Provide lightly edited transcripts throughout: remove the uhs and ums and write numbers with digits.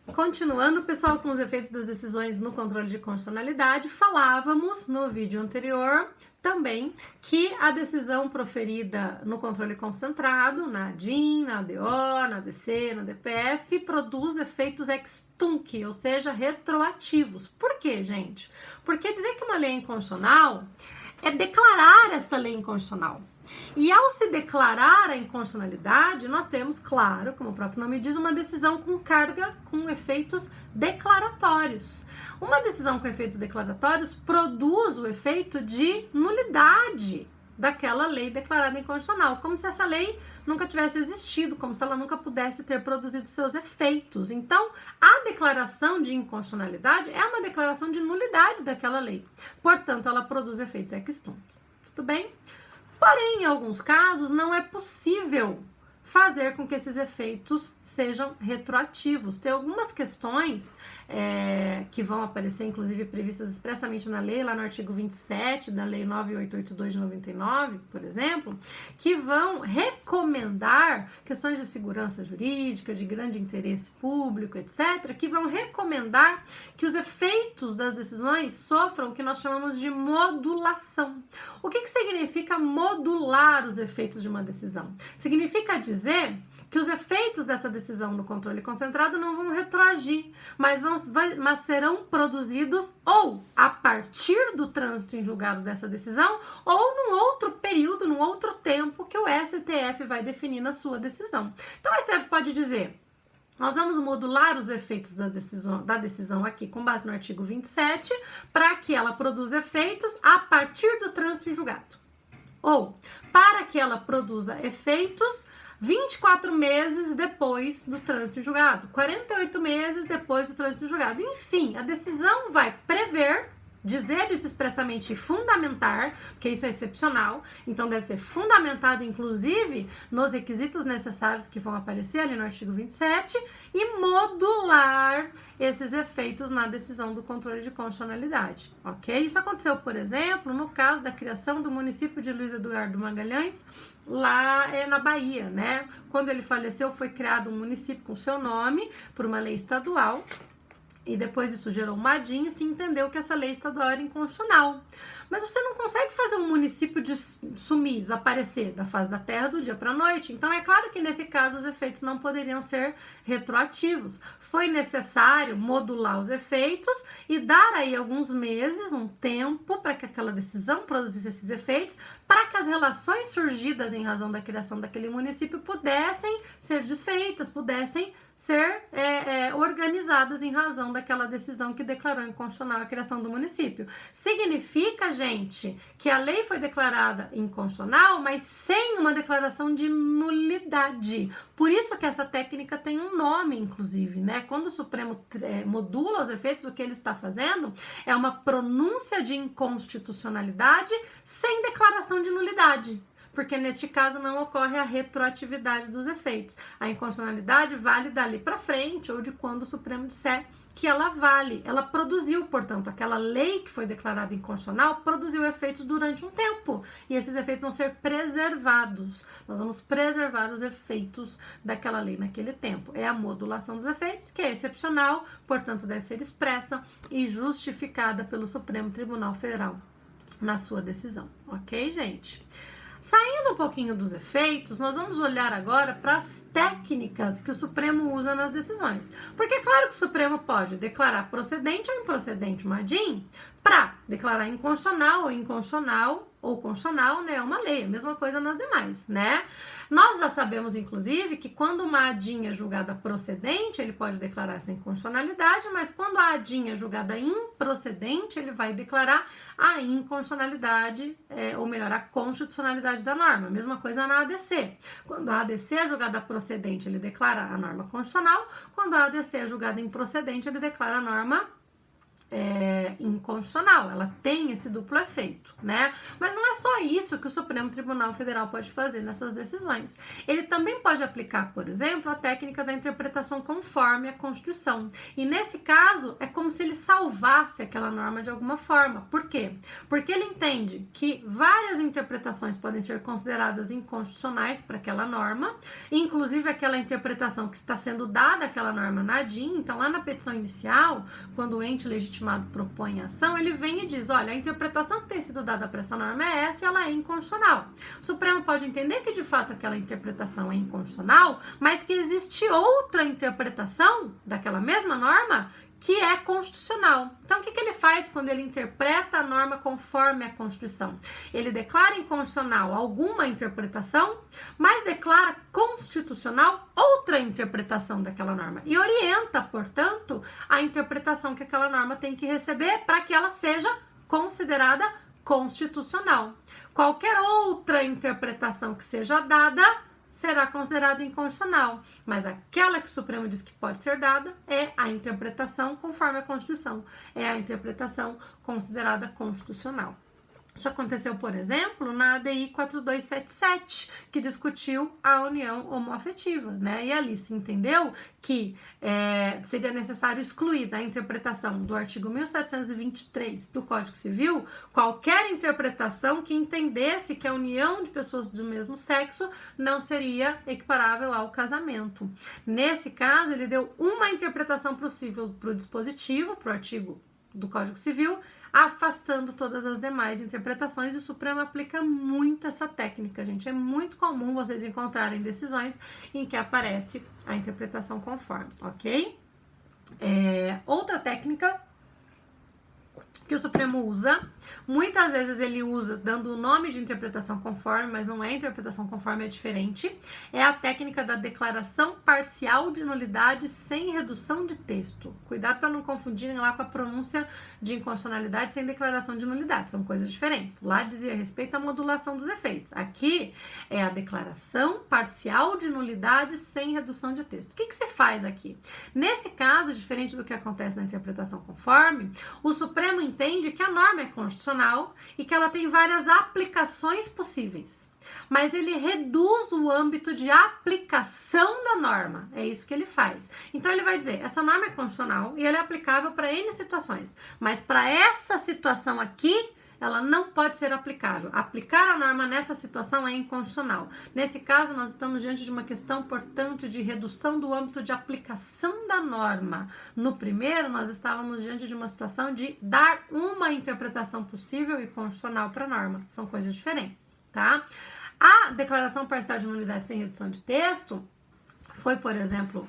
Continuando, pessoal, com os efeitos das decisões no controle de constitucionalidade, falávamos no vídeo anterior também que a decisão proferida no controle concentrado, na ADIM, na ADO, na ADC, na DPF, produz efeitos ex tunc, ou seja, retroativos. Por quê, gente? Porque dizer que uma lei é inconstitucional é declarar esta lei inconstitucional. E ao se declarar a inconstitucionalidade, nós temos, claro, como o próprio nome diz, uma decisão com carga, com efeitos declaratórios. Uma decisão com efeitos declaratórios produz o efeito de nulidade daquela lei declarada inconstitucional, como se essa lei nunca tivesse existido, como se ela nunca pudesse ter produzido seus efeitos. Então, a declaração de inconstitucionalidade é uma declaração de nulidade daquela lei. Portanto, ela produz efeitos ex tunc. Tudo bem? Porém, em alguns casos, não é possível fazer com que esses efeitos sejam retroativos. Tem algumas questões que vão aparecer, inclusive, previstas expressamente na lei, lá no artigo 27 da Lei 9882 de 99, por exemplo, que vão recomendar questões de segurança jurídica, de grande interesse público, etc., que vão recomendar que os efeitos das decisões sofram o que nós chamamos de modulação. O que significa modular os efeitos de uma decisão? Significa dizer que os efeitos dessa decisão no controle concentrado não vão retroagir, mas serão produzidos ou a partir do trânsito em julgado dessa decisão ou num outro período, num outro tempo que o STF vai definir na sua decisão. Então, o STF pode dizer: nós vamos modular os efeitos da decisão aqui com base no artigo 27 para que ela produza efeitos a partir do trânsito em julgado. Ou para que ela produza efeitos 24 meses depois do trânsito em julgado, 48 meses depois do trânsito em julgado. Enfim, a decisão vai prever, dizer isso expressamente e fundamentar, porque isso é excepcional, então deve ser fundamentado, inclusive, nos requisitos necessários que vão aparecer ali no artigo 27 e modular esses efeitos na decisão do controle de constitucionalidade, ok? Isso aconteceu, por exemplo, no caso da criação do município de Luiz Eduardo Magalhães, lá na Bahia, né? Quando ele faleceu, foi criado um município com seu nome por uma lei estadual. E depois isso gerou uma ADIM e se entendeu que essa lei estadual era inconstitucional. Mas você não consegue fazer um município sumir, desaparecer da face da terra do dia para a noite. Então é claro que nesse caso os efeitos não poderiam ser retroativos. Foi necessário modular os efeitos e dar aí alguns meses, um tempo, para que aquela decisão produzisse esses efeitos, para que as relações surgidas em razão da criação daquele município pudessem ser desfeitas, pudessem ser organizadas em razão daquela decisão que declarou inconstitucional a criação do município. Significa, gente, que a lei foi declarada inconstitucional, mas sem uma declaração de nulidade. Por isso que essa técnica tem um nome, inclusive, né? Quando o Supremo modula os efeitos, o que ele está fazendo é uma pronúncia de inconstitucionalidade sem declaração de nulidade. Porque neste caso não ocorre a retroatividade dos efeitos. A inconstitucionalidade vale dali para frente ou de quando o Supremo disser que ela vale. Ela produziu, portanto, aquela lei que foi declarada inconstitucional produziu efeitos durante um tempo. E esses efeitos vão ser preservados. Nós vamos preservar os efeitos daquela lei naquele tempo. É a modulação dos efeitos, que é excepcional, portanto, deve ser expressa e justificada pelo Supremo Tribunal Federal na sua decisão. Ok, gente? Saindo um pouquinho dos efeitos, nós vamos olhar agora para as técnicas que o Supremo usa nas decisões. Porque é claro que o Supremo pode declarar procedente ou improcedente uma ADIM para declarar inconstitucional ou inconstitucional ou constitucional, né, uma lei, a mesma coisa nas demais, né? Nós já sabemos, inclusive, que quando uma ADIM é julgada procedente, ele pode declarar essa inconstitucionalidade, mas quando a ADIM é julgada improcedente, ele vai declarar a inconstitucionalidade, ou melhor, a constitucionalidade da norma. A mesma coisa na ADC. Quando a ADC é julgada procedente, ele declara a norma constitucional. Quando a ADC é julgada improcedente, ele declara a norma inconstitucional, ela tem esse duplo efeito, né? Mas não é só isso que o Supremo Tribunal Federal pode fazer nessas decisões. Ele também pode aplicar, por exemplo, a técnica da interpretação conforme a Constituição. E nesse caso, é como se ele salvasse aquela norma de alguma forma. Por quê? Porque ele entende que várias interpretações podem ser consideradas inconstitucionais para aquela norma, inclusive aquela interpretação que está sendo dada àquela norma na DIN. Então, lá na petição inicial, quando o ente legitimado propõe a ação, ele vem e diz, olha, a interpretação que tem sido dada para essa norma é essa e ela é inconstitucional. O Supremo pode entender que, de fato, aquela interpretação é inconstitucional, mas que existe outra interpretação daquela mesma norma que é constitucional. Então, o que ele faz quando ele interpreta a norma conforme a Constituição? Ele declara inconstitucional alguma interpretação, mas declara constitucional outra interpretação daquela norma e orienta, portanto, a interpretação que aquela norma tem que receber para que ela seja considerada constitucional. Qualquer outra interpretação que seja dada será considerada inconstitucional, mas aquela que o Supremo diz que pode ser dada é a interpretação conforme a Constituição, é a interpretação considerada constitucional. Isso aconteceu, por exemplo, na ADI 4277, que discutiu a união homoafetiva, né? E ali se entendeu que seria necessário excluir da interpretação do artigo 1723 do Código Civil qualquer interpretação que entendesse que a união de pessoas do mesmo sexo não seria equiparável ao casamento. Nesse caso, ele deu uma interpretação possível para o dispositivo, para o artigo do Código Civil, afastando todas as demais interpretações, e o Supremo aplica muito essa técnica, gente. É muito comum vocês encontrarem decisões em que aparece a interpretação conforme, ok? Outra técnica que o Supremo usa, muitas vezes ele usa dando o nome de interpretação conforme, mas não é interpretação conforme, é diferente, é a técnica da declaração parcial de nulidade sem redução de texto. Cuidado para não confundirem lá com a pronúncia de inconstitucionalidade sem declaração de nulidade, são coisas diferentes. Lá dizia respeito à modulação dos efeitos. Aqui é a declaração parcial de nulidade sem redução de texto. O que se faz aqui? Nesse caso, diferente do que acontece na interpretação conforme, o Supremo entende que a norma é constitucional e que ela tem várias aplicações possíveis, mas ele reduz o âmbito de aplicação da norma, é isso que ele faz. Então ele vai dizer, essa norma é constitucional e ela é aplicável para N situações, mas para essa situação aqui, ela não pode ser aplicável. Aplicar a norma nessa situação é inconstitucional. Nesse caso, nós estamos diante de uma questão, portanto, de redução do âmbito de aplicação da norma. No primeiro, nós estávamos diante de uma situação de dar uma interpretação possível e constitucional para a norma. São coisas diferentes, tá? A declaração parcial de nulidade sem redução de texto foi, por exemplo,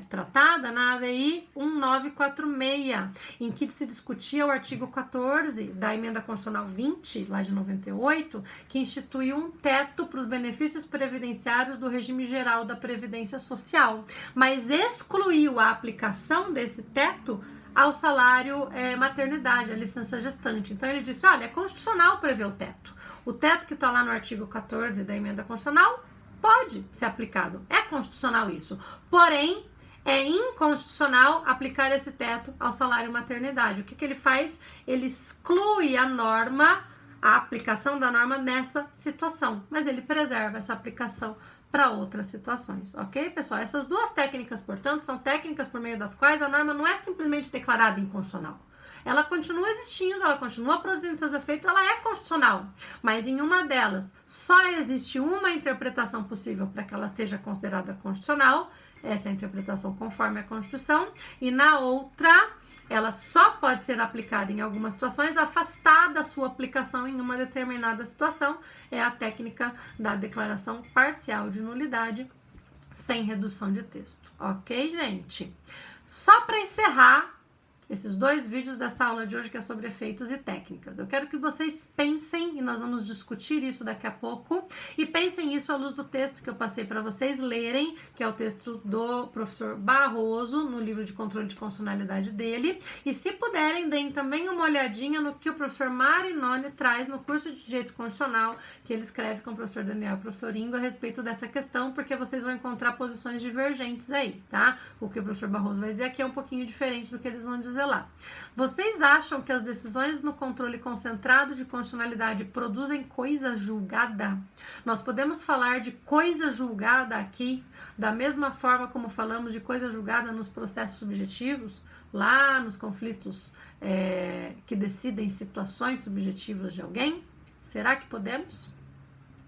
tratada na ADI 1946, em que se discutia o artigo 14 da Emenda Constitucional 20, lá de 98, que instituiu um teto para os benefícios previdenciários do regime geral da Previdência Social, mas excluiu a aplicação desse teto ao salário maternidade, a licença gestante. Então ele disse, olha, é constitucional prever o teto. O teto que está lá no artigo 14 da Emenda Constitucional pode ser aplicado, é constitucional isso, porém é inconstitucional aplicar esse teto ao salário maternidade. O que ele faz? Ele exclui a norma, a aplicação da norma nessa situação, mas ele preserva essa aplicação para outras situações, ok, pessoal? Essas duas técnicas, portanto, são técnicas por meio das quais a norma não é simplesmente declarada inconstitucional. Ela continua existindo, ela continua produzindo seus efeitos, ela é constitucional, mas em uma delas só existe uma interpretação possível para que ela seja considerada constitucional, essa é a interpretação conforme a Constituição, e na outra ela só pode ser aplicada em algumas situações, afastada a sua aplicação em uma determinada situação, é a técnica da declaração parcial de nulidade sem redução de texto, ok, gente? Só para encerrar esses dois vídeos dessa aula de hoje, que é sobre efeitos e técnicas. Eu quero que vocês pensem, e nós vamos discutir isso daqui a pouco, e pensem isso à luz do texto que eu passei para vocês lerem, que é o texto do professor Barroso, no livro de controle de constitucionalidade dele, e se puderem, deem também uma olhadinha no que o professor Marinoni traz no curso de Direito Constitucional, que ele escreve com o professor Daniel e o professor Ingo a respeito dessa questão, porque vocês vão encontrar posições divergentes aí, tá? O que o professor Barroso vai dizer aqui é um pouquinho diferente do que eles vão dizer zelar. Vocês acham que as decisões no controle concentrado de constitucionalidade produzem coisa julgada? Nós podemos falar de coisa julgada aqui, da mesma forma como falamos de coisa julgada nos processos subjetivos, lá nos conflitos que decidem situações subjetivas de alguém? Será que podemos?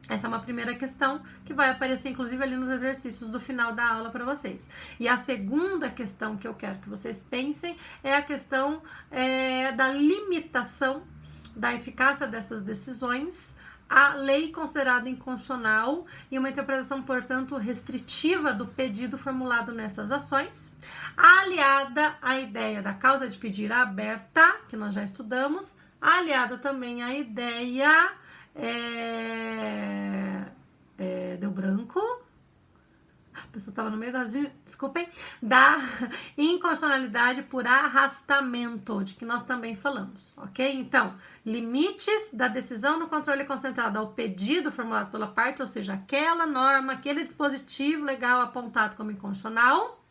Essa é uma primeira questão que vai aparecer, inclusive, ali nos exercícios do final da aula para vocês. E a segunda questão que eu quero que vocês pensem é a questão da limitação da eficácia dessas decisões à lei considerada inconstitucional e uma interpretação, portanto, restritiva do pedido formulado nessas ações, aliada à ideia da causa de pedir aberta, que nós já estudamos, aliada também à ideia... deu branco. A pessoa estava no meio da... Desculpem. Da inconstitucionalidade por arrastamento, de que nós também falamos, ok? Então, limites da decisão no controle concentrado ao pedido formulado pela parte, ou seja, aquela norma, aquele dispositivo legal apontado como inconstitucional,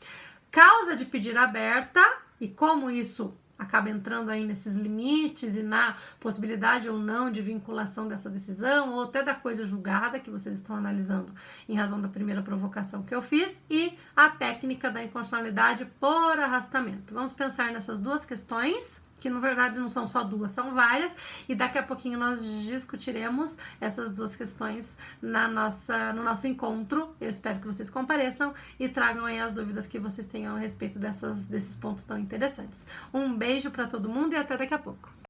causa de pedir aberta e como isso acaba entrando aí nesses limites e na possibilidade ou não de vinculação dessa decisão, ou até da coisa julgada que vocês estão analisando em razão da primeira provocação que eu fiz, e a técnica da inconstitucionalidade por arrastamento. Vamos pensar nessas duas questões, que na verdade não são só duas, são várias, e daqui a pouquinho nós discutiremos essas duas questões no nosso encontro. Eu espero que vocês compareçam e tragam aí as dúvidas que vocês tenham a respeito desses pontos tão interessantes. Um beijo para todo mundo e até daqui a pouco.